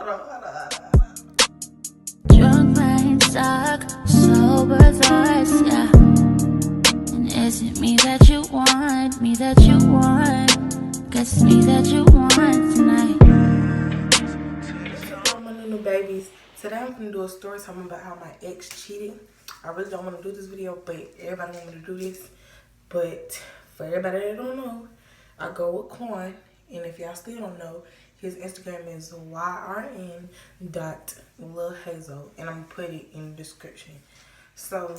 Drunk brain suck, sober thoughts, yeah. And is it me that you want? Me that you want? Guess it's me that you want tonight. What's up, my little babies? Today I'm gonna do a story talking about how my ex cheated. I really don't want to do this video, but everybody want me to do this. But for everybody that don't know, I go with Quan, and if y'all still don't know, his Instagram is yrn.lilhazel, and I'm gonna put it in the description. So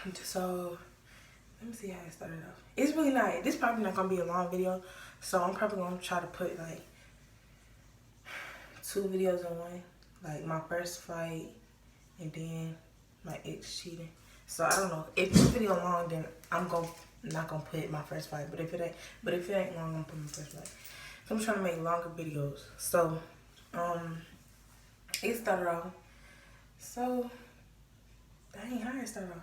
let me see how it started off. It's really not. This probably not gonna be a long video, so I'm probably gonna try to put like 2 videos in one, like my first fight and then my ex cheating. So I don't know. If this video long, then I'm not gonna put my first fight. But if it ain't long, I'm gonna put my first fight. So I'm trying to make longer videos. So it started off. So dang, how it started off?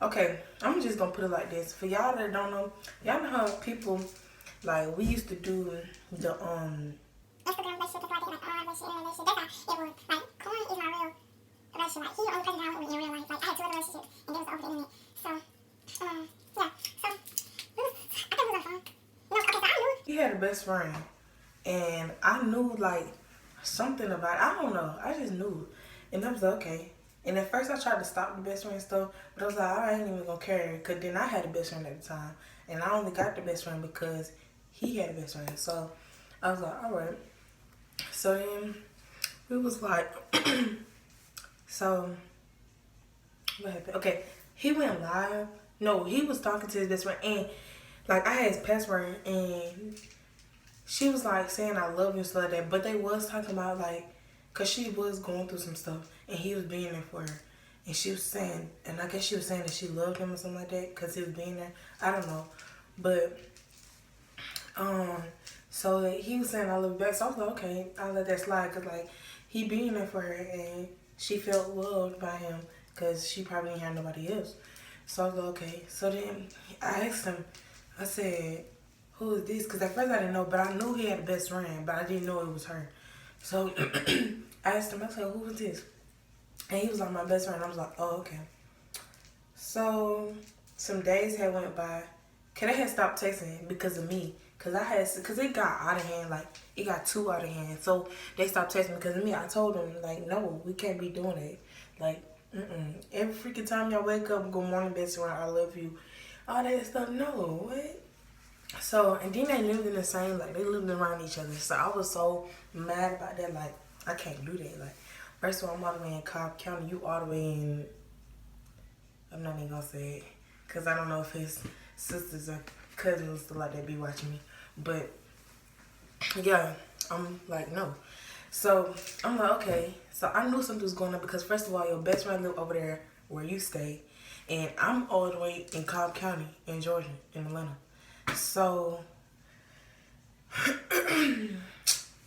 Okay, I'm just gonna put it like this. For y'all that don't know, y'all know how people like we used to do the Instagram relationship, like all relationship, that's how it was. Like, Corey is my real relationship. Like, he's the only person I went with in real life. Like, I had 2 other relationships, and they was over the internet. So, yeah. So, I think it was on phone. No, okay, so I knew. He had a best friend, and I knew like something about it. I don't know. I just knew, and I was like, okay. And at first I tried to stop the best friend stuff, but I was like, I ain't even gonna care, cause then I had a best friend at the time, and I only got the best friend because he had a best friend. So I was like, all right. So then we was like, so what happened? Okay, he went live. No, he was talking to his best friend, and like I had his password, and she was like saying I love you and stuff like that. But they was talking about like, cause she was going through some stuff, and he was being there for her, and she was saying, and I guess she was saying that she loved him or something like that, cause he was being there. I don't know, but so he was saying I love you back. So I was like, okay, I'll let that slide, cause like he being there for her, and she felt loved by him, cause she probably didn't have nobody else. So I was like, okay. So then I asked him, I said, who is this? Cause at first I didn't know, but I knew he had a best friend, but I didn't know it was her. So I asked him, I said, who is this? And he was like, my best friend. I was like, oh, okay. So some days had went by. Cause they had stopped texting because of me. Cause it got out of hand, like it got too out of hand. So they stopped texting because of me. I told them like, no, we can't be doing it. Like, every freaking time y'all wake up, good morning, best friend, I love you, all that stuff. No, what? So and then they lived in the same, like they lived around each other. So I was so mad about that. Like I can't do that. Like first of all, I'm all the way in Cobb County. You all the way in. I'm not even gonna say it, cause I don't know if his sisters or cousins still like that be watching me. But yeah, I'm like, no. So I'm like, okay. So I knew something was going on because first of all, your best friend lived over there where you stay, and I'm all the way in Cobb County in Georgia, in Atlanta. So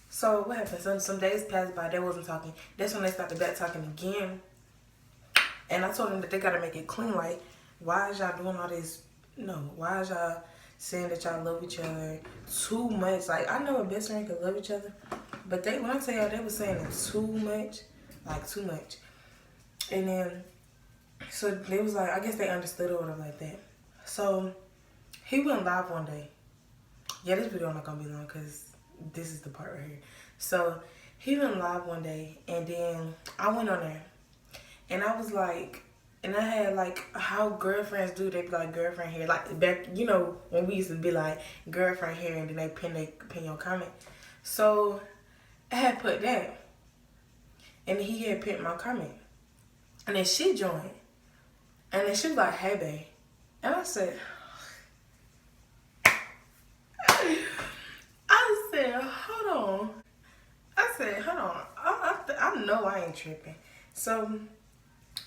so what happened? Some days passed by, they wasn't talking. That's when they started back talking again. And I told them that they gotta make it clean. Like, why is y'all doing all this? No, why is y'all saying that y'all love each other too much? Like, I know a best friend could love each other, but when I tell y'all, they was saying it too much, like too much. And then, so they was like, I guess they understood or whatever like that. So he went live one day. Yeah, this video not gonna be long because this is the part right here. So he went live one day, and then I went on there, and I was like, and I had like how girlfriends do. They be like girlfriend here, like back, you know, when we used to be like girlfriend here, and then they pin your comment. So I had put that, and he had pinned my comment, and then she joined, and then she was like, "Hey, babe," and I said, hold on. I said, hold on. I know I ain't tripping. So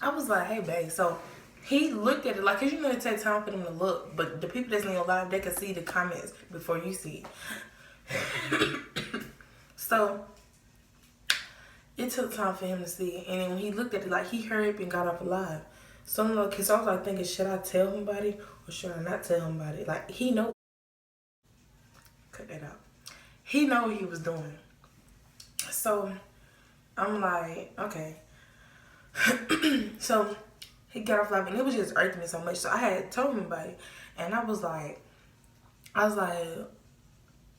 I was like, hey, babe. So he looked at it like, cause you know it takes time for them to look, but the people that's in your live, they can see the comments before you see it. So it took time for him to see it, and then when he looked at it, like he hurried up and got off alive. So I'm like, so I was like thinking, should I tell him about it or should I not tell him about it? Like he know. Cut that out. he know what he was doing. So I'm like, okay. So he got off live and it was just irking me so much. So I had told him about it, and I was like, I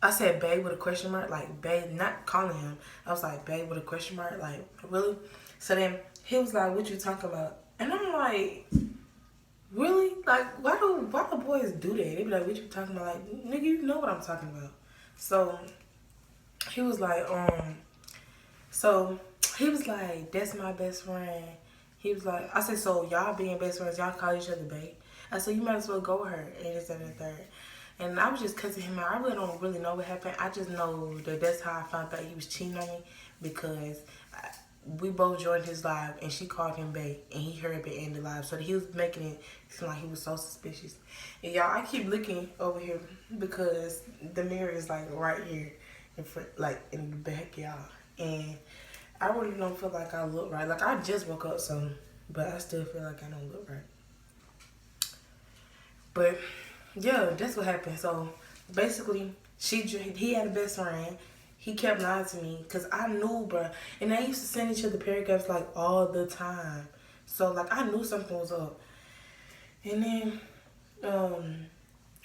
said babe with a question mark, like babe, not calling him. I was like babe with a question mark, like really. So then he was like, what you talking about? And I'm like, really? Like why do boys do that? They be like, what you talking about? Like nigga, you know what I'm talking about. So he was like, so he was like, that's my best friend. He was like, I said, so y'all being best friends, y'all call each other babe. I said, you might as well go with her. And this, that, and the third. And I was just cussing him out. I really don't really know what happened. I just know that that's how I found out he was cheating on me, because we both joined his live and she called him babe and he heard it in the live. So he was making it seem like he was so suspicious. And y'all, I keep looking over here because the mirror is like right here in front, like in the back, y'all. And I really don't feel like I look right. Like I just woke up, so, but I still feel like I don't look right. But yeah, that's what happened. So basically, he had a best friend. He kept lying to me because I knew, bruh. And they used to send each other paragraphs like all the time. So like I knew something was up. And then,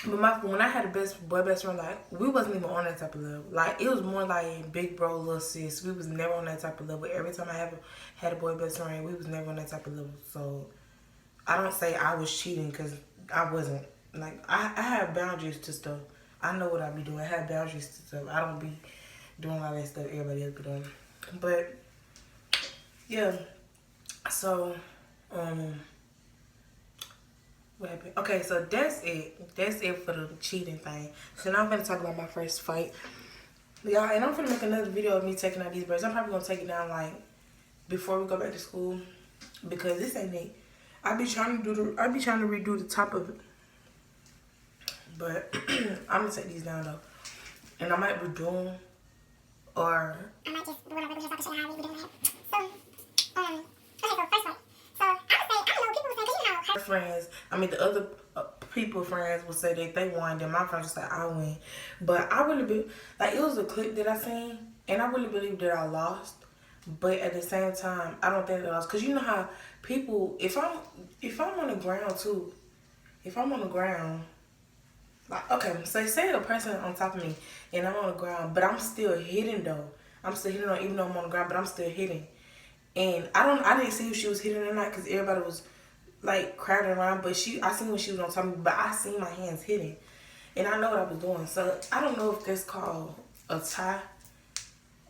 but when I had a best friend, like we wasn't even on that type of level. Like it was more like big bro, little sis. We was never on that type of level. Every time I had a boy best friend, we was never on that type of level. So I don't say I was cheating because I wasn't. Like I have boundaries to stuff. I know what I be doing. I have boundaries to stuff. I don't be doing all that stuff everybody else be doing. But yeah, so what happened? Okay, so that's it. That's it for the cheating thing. So now I'm gonna talk about my first fight, y'all. And I'm gonna make another video of me taking out these braids. I'm probably gonna take it down like before we go back to school, because this ain't it. I be trying to redo the top of it, but I'm gonna take these down though, and I might redo them, or I might just do whatever because I can show how we be doing that. So, okay, so first one. So I would say, I don't know, people would say, 'cause you know, my friends, I mean the other people friends would say that they won, then my friends would say I win. But I really be like, it was a clip that I seen, and I really believe that I lost. But at the same time, I don't think that I lost, cause you know how people, if I'm on the ground too, if I'm on the ground, like okay, so say a person on top of me and I'm on the ground, but I'm still hitting though. I'm still hitting on, even though I'm on the ground, but I'm still hitting. And I didn't see if she was hitting or not, because everybody was like crowding around. But I seen when she was on top of me, but I seen my hands hitting, and I know what I was doing. So I don't know if that's called a tie,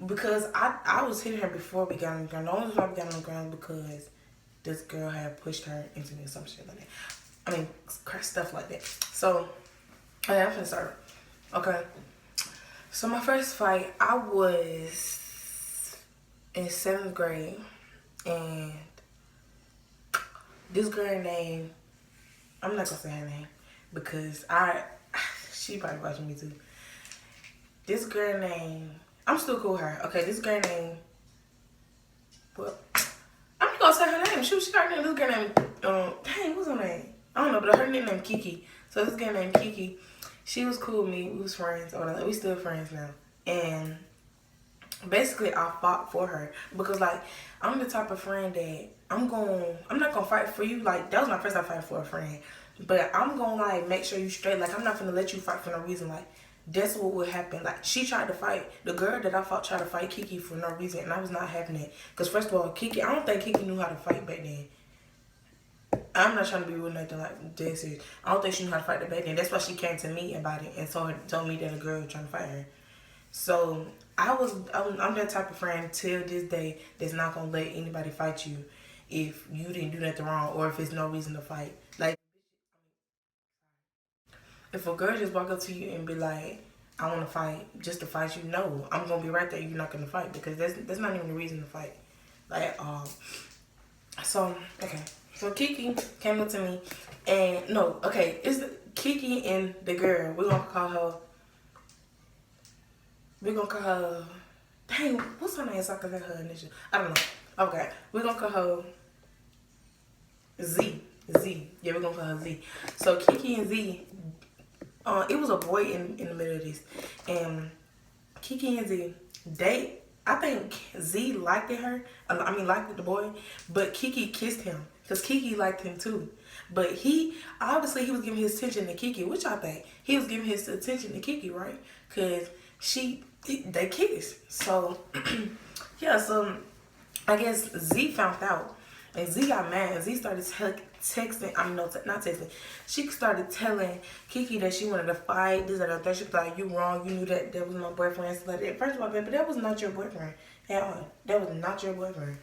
because I was hitting her before we got on the ground. The only reason we got on the ground because this girl had pushed her into me or some shit like that. I mean, stuff like that. So okay, I'm finna start. Okay. So my first fight, I was in 7th grade, and this girl named, I'm not gonna say her name because she probably watching me too. This girl named, I'm still cool with her. Okay, this girl named, well, I'm not gonna say her name. She got named, this girl named, dang, what's her name? I don't know, but her name named Kiki. So this girl named Kiki, she was cool with me. We was friends. We still friends now. And basically, I fought for her because, like, I'm the type of friend that I'm not gonna fight for you. Like, that was my first time fighting for a friend. But I'm gonna, like, make sure you straight. Like, I'm not gonna let you fight for no reason. Like, that's what would happen. Like, she tried to fight. The girl that I fought tried to fight Kiki for no reason. And I was not having it. Because, first of all, Kiki, I don't think Kiki knew how to fight back then. I'm not trying to be rude, nothing like this. I don't think she knew how to fight the back then. That's why she came to me about it and told me that a girl was trying to fight her. So I'm that type of friend till this day that's not gonna let anybody fight you if you didn't do nothing wrong or if it's no reason to fight. Like, if a girl just walk up to you and be like, I want to fight just to fight you, no, I'm gonna be right there. You're not gonna fight because that's not even the reason to fight. Like, so okay. So Kiki came up to me, and no, okay, it's Kiki and the girl. We're gonna call her. Dang, what's her name? So I can let her initial. I don't know. Okay, we're gonna call her Z. Yeah, we're gonna call her Z. So Kiki and Z. It was a boy in the middle of this, and Kiki and Z, I think Z liked her. I mean, liked the boy, but Kiki kissed him because Kiki liked him too. But he obviously he was giving his attention to Kiki, which I think he was giving his attention to Kiki, right? Because they kissed. So yeah, so I guess Z found out, and Z got mad, and Z started texting. I mean, no, not texting. She started telling Kiki that she wanted to fight. This and that. She was like, "You wrong. You knew that was my boyfriend." So like that. First of all, baby, that was not your boyfriend at all. That was not your boyfriend.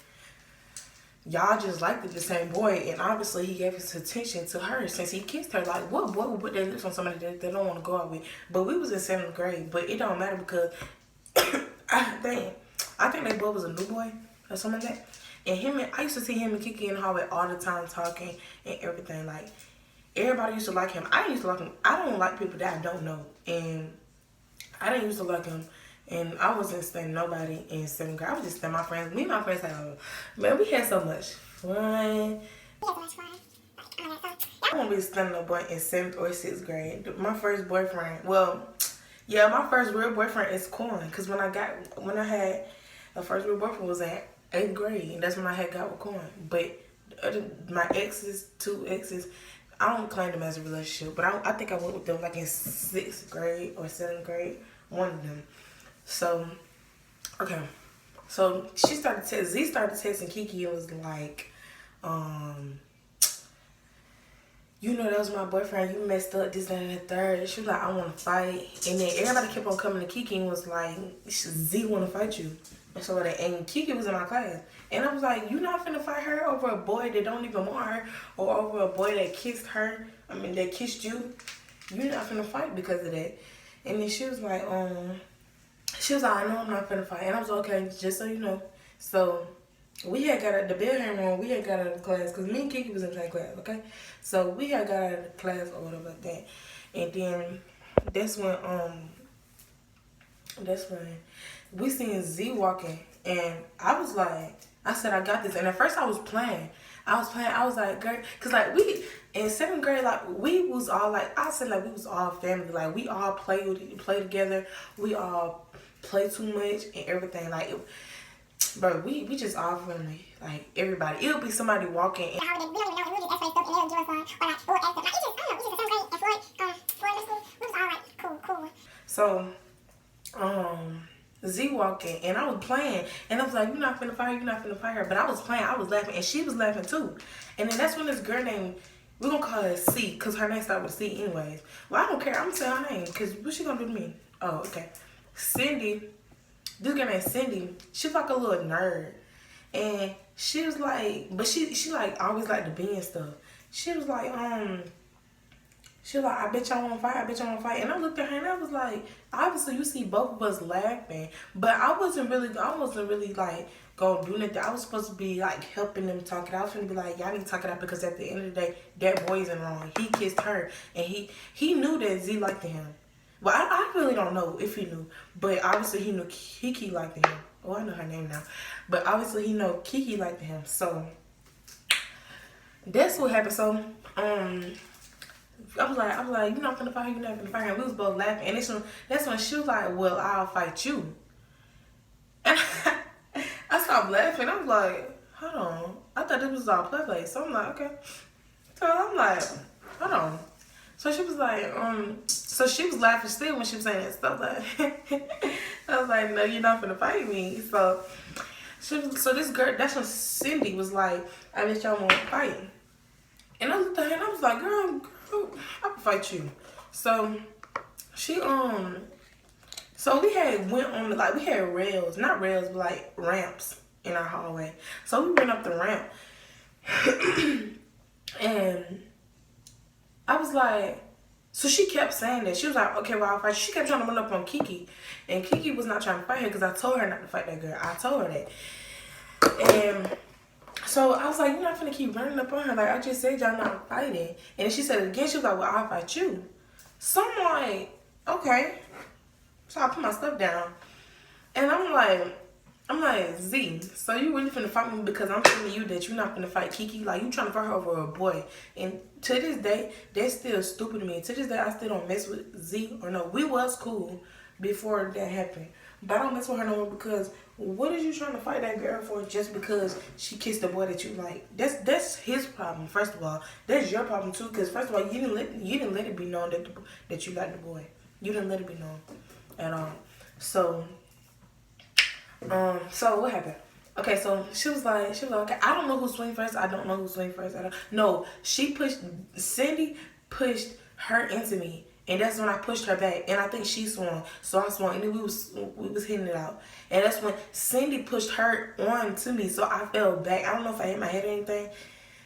Y'all just liked the same boy, and obviously he gave his attention to her since he kissed her. Like, what boy would put their lips on somebody that they don't want to go out with? But we was in 7th grade, but it don't matter because I think they both was a new boy or something like that. And I used to see him and Kiki in the hallway all the time talking and everything. Like, everybody used to like him. I used to like him. I don't like people that I don't know, and I didn't used to like him. And I wasn't studying nobody in 7th grade. I was just studying my friends. Me and my friends had, man, we had so much fun. I won't be studying no boy in 7th or 6th grade. My first boyfriend, well, yeah, my first real boyfriend is Corn. Because when I had a first real boyfriend was at 8th grade. And that's when I had got with Corn. But my two exes, I don't claim them as a relationship. But I think I went with them like in 6th grade or 7th grade. One of them. So, okay. So Z started texting Kiki and was like, you know that was my boyfriend, you messed up, this, that, and the third. She was like, I want to fight. And then everybody kept on coming to Kiki and was like, Z want to fight you. And so and Kiki was in my class. And I was like, you not finna fight her over a boy that don't even want her, or over a boy that kissed her, that kissed you. You not finna fight because of that. And then she was like, I know I'm not finna fight. And I was like, okay, just so you know. So we had got out the bell hand room, we had got out of class, because me and Kiki was in the same class, okay? So we had got out of the class or whatever like that. And then that's when we seen Z walking, and I was like, I said, I got this. And at first I was playing. I was like, girl, because like we, in 7th grade, like we was all like, I said like we was all family. Like we all play together. We all play too much and everything. Like, bro, we just all family. Like everybody. It'll be somebody walking. And so, Z walking, and I was playing, and I was like, you're not finna fight her, but I was playing, I was laughing, and she was laughing too. And then that's when this girl named, we're gonna call her C, because her name started with C anyways. Well, I don't care, I'm gonna say her name, because what's she gonna do to me? Oh, okay. Cindy, this girl named Cindy, she's like a little nerd. And she was like, but she like always liked to be and stuff. She was like, I bet y'all wanna fight, And I looked at her and I was like, obviously you see both of us laughing, but I wasn't really like gonna do nothing. I was supposed to be like helping them talk it out. I was gonna be like, y'all need to talk it out, because at the end of the day, that boy isn't wrong. He kissed her, and he knew that Z liked him. Well, I really don't know if he knew, but obviously he knew Kiki liked him. Oh, I know her name now. But obviously he know Kiki liked him. So that's what happened. So I was like, you're not gonna fight her, And we was both laughing. And that's when she was like, well, I'll fight you. And I stopped laughing. I was like, hold on. I thought this was all play. So I'm like, okay. So I'm like, hold on. So she was like, so she was laughing still when she was saying that stuff. Like, I was like, no, you're not gonna fight me. So this girl, that's when Cindy was like, I bet y'all won't fight. And I looked at her and I was like, girl, I can fight you. So she so we had went on we had rails, not rails, but like ramps in our hallway. So we went up the ramp. And I was like, so she kept saying that. She was like, okay, well, I'll fight you. She kept trying to run up on Kiki. And Kiki was not trying to fight her because I told her not to fight that girl. I told her that. And so I was like, you're not finna keep running up on her. Like, I just said y'all not fighting. And then she said it again. She was like, well, I'll fight you. So I'm like, okay. So I put my stuff down. And I'm like, Z, so you really finna fight me because I'm telling you that you're not finna fight Kiki? Like, you trying to fight her over a boy. And to this day, that's still stupid to me. To this day, I still don't mess with Z or no. We was cool, before that happened. But I don't mess with her no more because what is you trying to fight that girl for just because she kissed the boy that you like? That's his problem. First of all, that's your problem too. Because first of all, you didn't let it be known that you like the boy. You didn't let it be known at all. So so what happened? Okay, so she was like, okay, I don't know who swing first. I don't know who swing first. I don't. No, Cindy pushed her into me, and that's when I pushed her back, and I think she swung, so I swung, and then we was hitting it out, and that's when Cindy pushed her on to me, so I fell back. I don't know if I hit my head or anything,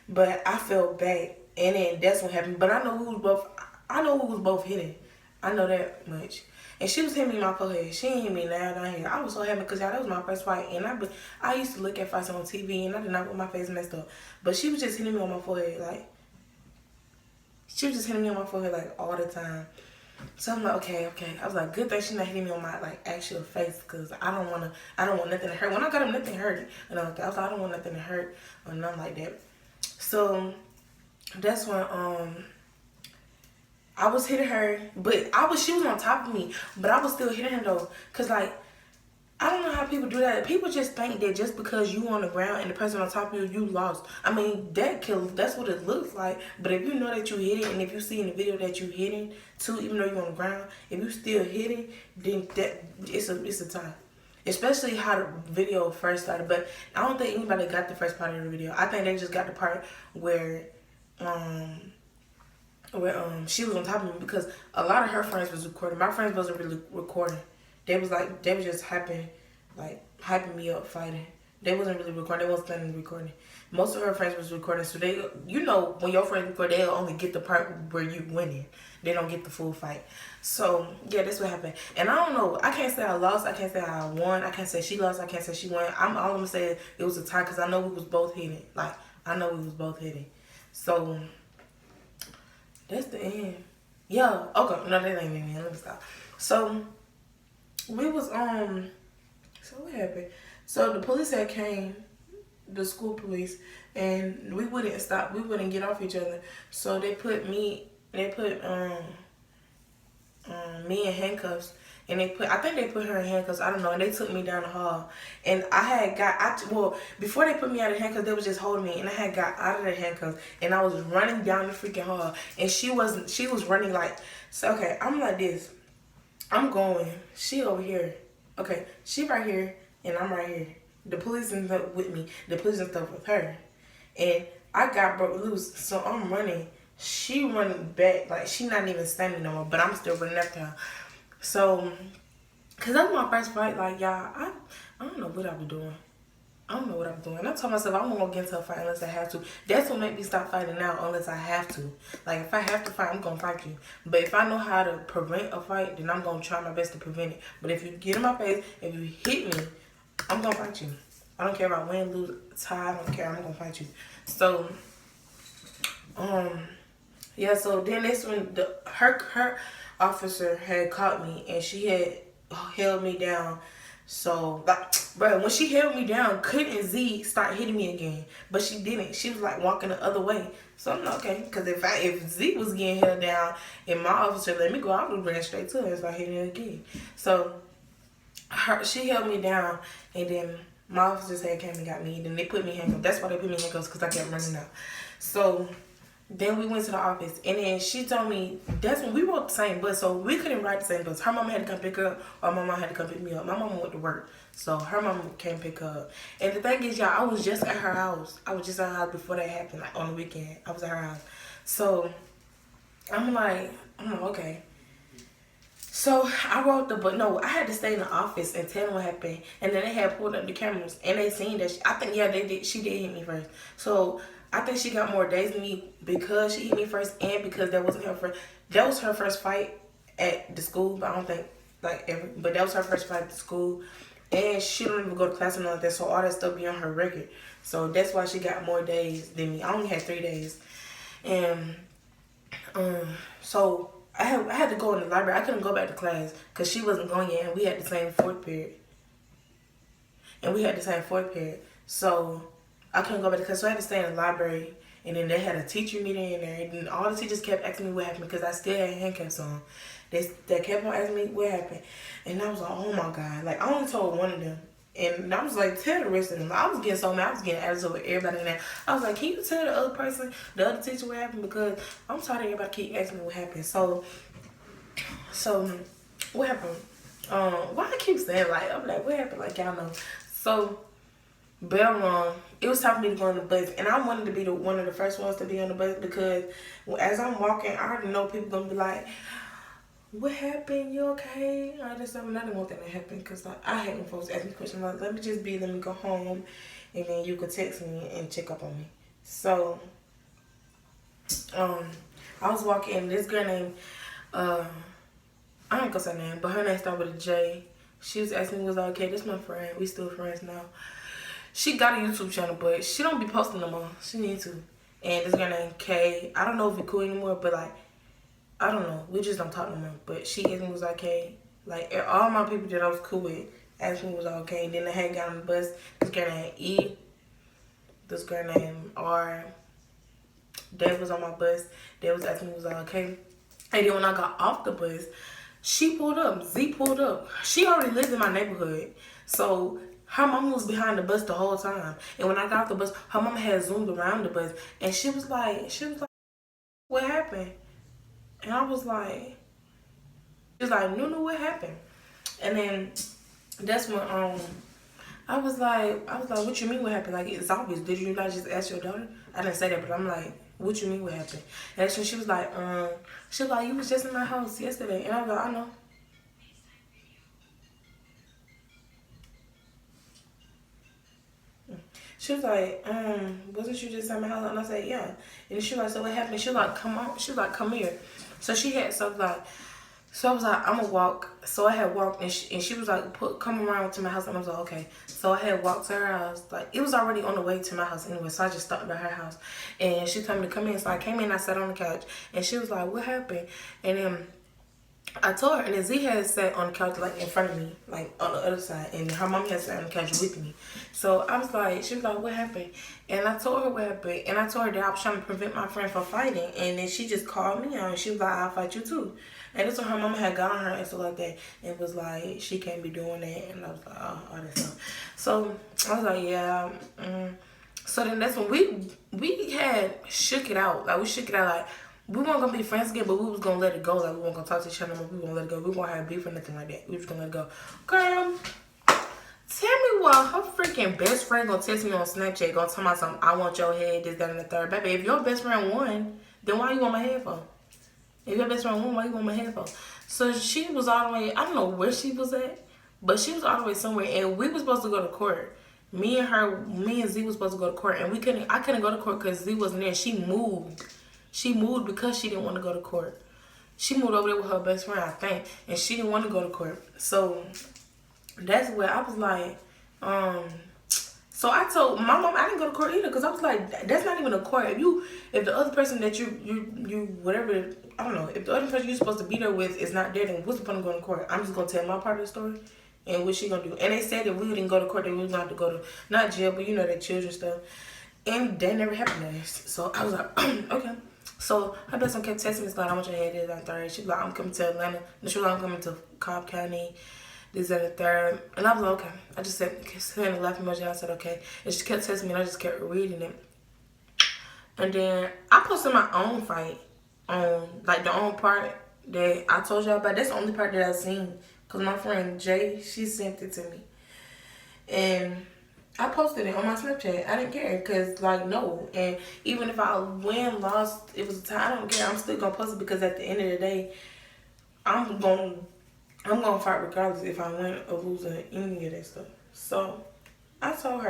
but I fell back, and then that's what happened. But I know who was both. I know who was both hitting. I know that much. And she was hitting me in my forehead. She didn't hit me down here. I was so happy because, y'all, that was my first fight. And I used to look at fights on TV, and I did not want my face messed up. But she was just hitting me on my forehead, like, she was just hitting me on my forehead, like, all the time. So I'm like, okay. I was like, good thing she's not hitting me on my, like, actual face because I don't want nothing to hurt. When I got him, nothing hurt. And I was like, I don't want nothing to hurt or nothing like that. So that's when, I was hitting her, but she was on top of me, but I was still hitting her though. Cause like, I don't know how people do that. People just think that just because you on the ground and the person on top of you lost. I mean, that's what it looks like. But if you know that you hit it, and if you see in the video that you hitting too, even though you're on the ground, if you still hitting, then it's a tie. Especially how the video first started. But I don't think anybody got the first part of the video. I think they just got the part where she was on top of me because a lot of her friends was recording. My friends wasn't really recording. They was just hyping me up, fighting. They wasn't really recording. They wasn't planning on recording. Most of her friends was recording, so they, when your friends record, they'll only get the part where you winning. They don't get the full fight. So yeah, that's what happened. And I don't know. I can't say I lost. I can't say I won. I can't say she lost. I can't say she won. All I'm gonna say it was a tie because I know we was both hitting. Like I know we was both hitting. So. That's the end. Yeah. Okay. No, that ain't the end. Let me stop. So we was So what happened? So the police had came, the school police, and we wouldn't stop. We wouldn't get off each other. So they put me in handcuffs. And I think they put her in handcuffs. I don't know. And they took me down the hall. And before they put me out of handcuffs, they was just holding me. And I had got out of the handcuffs. And I was running down the freaking hall. And she was running like, so okay, I'm like this. I'm going. She over here. Okay, she right here. And I'm right here. The police is up with me. The police is up with her. And I got broke loose. So I'm running. She running back. Like, she not even standing no more. But I'm still running after her. So, cause that was my first fight, like y'all, I don't know what I was doing. I don't know what I'm doing. And I told myself I won't get into a fight unless I have to. That's what made me stop fighting now unless I have to. Like if I have to fight, I'm gonna fight you. But if I know how to prevent a fight, then I'm gonna try my best to prevent it. But if you get in my face, if you hit me, I'm gonna fight you. I don't care about win, lose, tie, I don't care, I'm gonna fight you. So, yeah, so then that's when her officer had caught me and she had held me down. So, like, bro, when she held me down, couldn't Z start hitting me again? But she didn't. She was like walking the other way. So I'm like, okay, because if Z was getting held down and my officer let me go, I would run straight to her and start hitting her again. So she held me down, and then my officers had came and got me. Then they put me in handcuffs. That's why they put me in handcuffs, because I kept running out. So then we went to the office, and then she told me, that's when we rode the same bus, so we couldn't ride the same bus. Her mama had to come pick her up, or my mom had to come pick me up. My mama went to work, so her mama came pick her up. And the thing is, y'all, I was just at her house. I was just at her house before that happened, like on the weekend. I was at her house. So I'm like, okay. So I rode the bus. No, I had to stay in the office and tell them what happened. And then they had pulled up the cameras, and they seen that. I think, yeah, they did. She did hit me first. So I think she got more days than me because she hit me first, and because that wasn't her first. That was her first fight at the school, but I don't think but that was her first fight at the school, and she don't even go to class or nothing like that. So all that stuff be on her record. So that's why she got more days than me. I only had 3 days, and so I had to go in the library. I couldn't go back to class because she wasn't going yet, and we had the same fourth period. So I couldn't go back to class, so I had to stay in the library. And then they had a teacher meeting in there, and all the teachers kept asking me what happened because I still had handcuffs on. They kept on asking me what happened. And I was like, oh my God. Like, I only told one of them. And I was like, tell the rest of them. I was getting so mad. I was getting attitude with everybody in there. I was like, can you tell the other person, the other teacher what happened? Because I'm tired of everybody keep asking me what happened. So what happened? Why I keep saying like, I'm like, what happened? Like, y'all know. So bell rung. It was time for me to go on the bus, and I wanted to be one of the first ones to be on the bus because as I'm walking, I already know people gonna be like, what happened? You okay? I didn't want that to happen because I hate when folks ask me questions like, let me go home, and then you could text me and check up on me. So, I was walking, and this girl named, I ain't gonna say her name, but her name started with a J. She was asking me, was I okay? This my friend. We still friends now. She got a YouTube channel, but she don't be posting no more. She needs to. And this girl named Kay. I don't know if we cool anymore, but like, I don't know. We just don't talk no more. But she asked me was I okay. Like, all my people that I was cool with asked me was I okay. And then I had got on the bus. This girl named E. This girl named R. Dave was on my bus. They was asking me was I okay. And then when I got off the bus, she pulled up. Z pulled up. She already lived in my neighborhood. So her mama was behind the bus the whole time. And when I got off the bus, her mama had zoomed around the bus. And she was like, what happened? And I was like, she was like, no, what happened? And then that's when I was like, what you mean what happened? Like, it's obvious. Did you not just ask your daughter? I didn't say that, but I'm like, what you mean what happened? And actually she was like, you was just in my house yesterday. And I was like, I know. She was like, wasn't you just at my house? And I said, yeah. And she was like, so what happened? She was like, come on. She was like, come here. So I was like, I'm gonna walk. So I had walked, and she was like, come around to my house. And I was like, okay. So I had walked to her house. Like, it was already on the way to my house anyway. So I just stopped by her house, and she told me to come in. So I came in. I sat on the couch, and she was like, what happened? And then I told her, and then Z had sat on the couch, like, in front of me, like, on the other side, and her mom had sat on the couch with me. So I was like, she was like, what happened? And I told her what happened, and I told her that I was trying to prevent my friend from fighting, and then she just called me out, and she was like, I'll fight you too. And that's when her mama had got on her and stuff like that, and was like, she can't be doing that, and I was like, oh, all that stuff. So I was like, yeah. So then that's when we had shook it out, like, we weren't gonna be friends again, but we was gonna let it go. Like, we weren't gonna talk to each other anymore. We were gonna let it go. We weren't gonna have beef or nothing like that. We was gonna let it go. Girl, tell me why her freaking best friend gonna text me on Snapchat, gonna tell me something, I want your head, this, that, and the third. Baby, if your best friend won, then why you want my head for? If your best friend won, why you want my head for? So she was all the way, I don't know where she was at, but she was all the way somewhere, and we were supposed to go to court. Me and Z was supposed to go to court, and I couldn't go to court because Z wasn't there. She moved. She moved because she didn't want to go to court. She moved over there with her best friend, I think, and she didn't want to go to court. So that's where I was like, so I told my mom I didn't go to court either because I was like, that's not even a court. If the other person that you whatever, I don't know, if the other person you're supposed to be there with is not there, then what's the point of going to court? I'm just gonna tell my part of the story and what she gonna do. And they said that we didn't go to court, that we was gonna have to go to not jail, but that children stuff. And that never happened to us. So I was like, okay. So her best friend kept texting me, like, I want your head, this, that, and third. She was like, I'm coming to Atlanta. And she was like, I'm coming to Cobb County, this, that, and the third. And I was like, okay. I just said, sent a laugh emoji. I said, okay. And she kept texting me, and I just kept reading it. And then I posted my own fight on, like, the own part that I told y'all about. That's the only part that I seen. Because my friend Jay, she sent it to me. And I posted it on my Snapchat. I didn't care because, like, no. And even if I win, lost, it was a tie, I don't care. I'm still going to post it because at the end of the day, I'm going to fight regardless if I win or lose or any of that stuff. So I told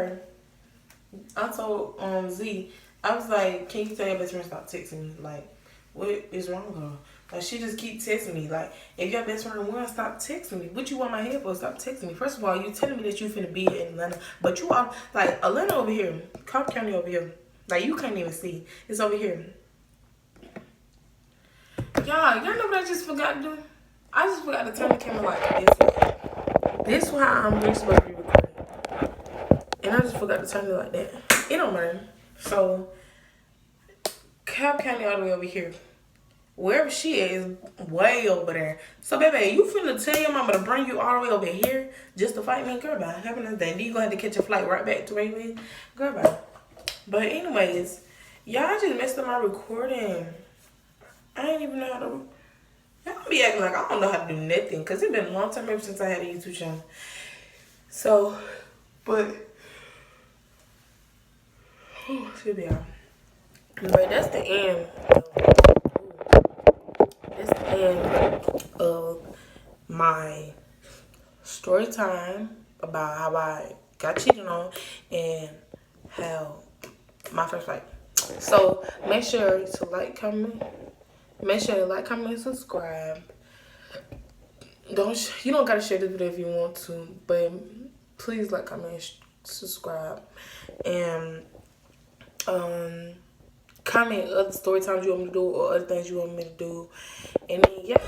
Z, I was like, can you tell your best friend stop texting me? Like, what is wrong with her? Like, she just keep texting me. Like, if your best friend won, stop texting me. What you want my head for? Stop texting me. First of all, you telling me that you finna be in Atlanta. But you are, like, Atlanta over here. Cobb County over here. Like, you can't even see. It's over here. Y'all know what I just forgot to do? I just forgot to turn the camera like this. This is how I'm really supposed to be recording. And I just forgot to turn it like that. It don't matter. So, Cobb County all the way over here. wherever she is way over there. So, baby, you finna tell your mama to bring you all the way over here just to fight me? Girl, bye. Have a nice day. Then you gonna have to catch a flight right back to where you is? Girl, bye. But anyways, y'all just messed up my recording. I ain't even know how to... Y'all be acting like I don't know how to do nothing. Because it's been a long time ever since I had a YouTube channel. So, but... Excuse me, y'all. But that's the end. That's the end of my story time about how I got cheated on and how my first fight. So make sure to like, comment. Make sure to like, comment, and subscribe. You don't gotta share this video if you want to, but please like, comment, and subscribe, and comment other story times you want me to do or other things you want me to do, and then yes.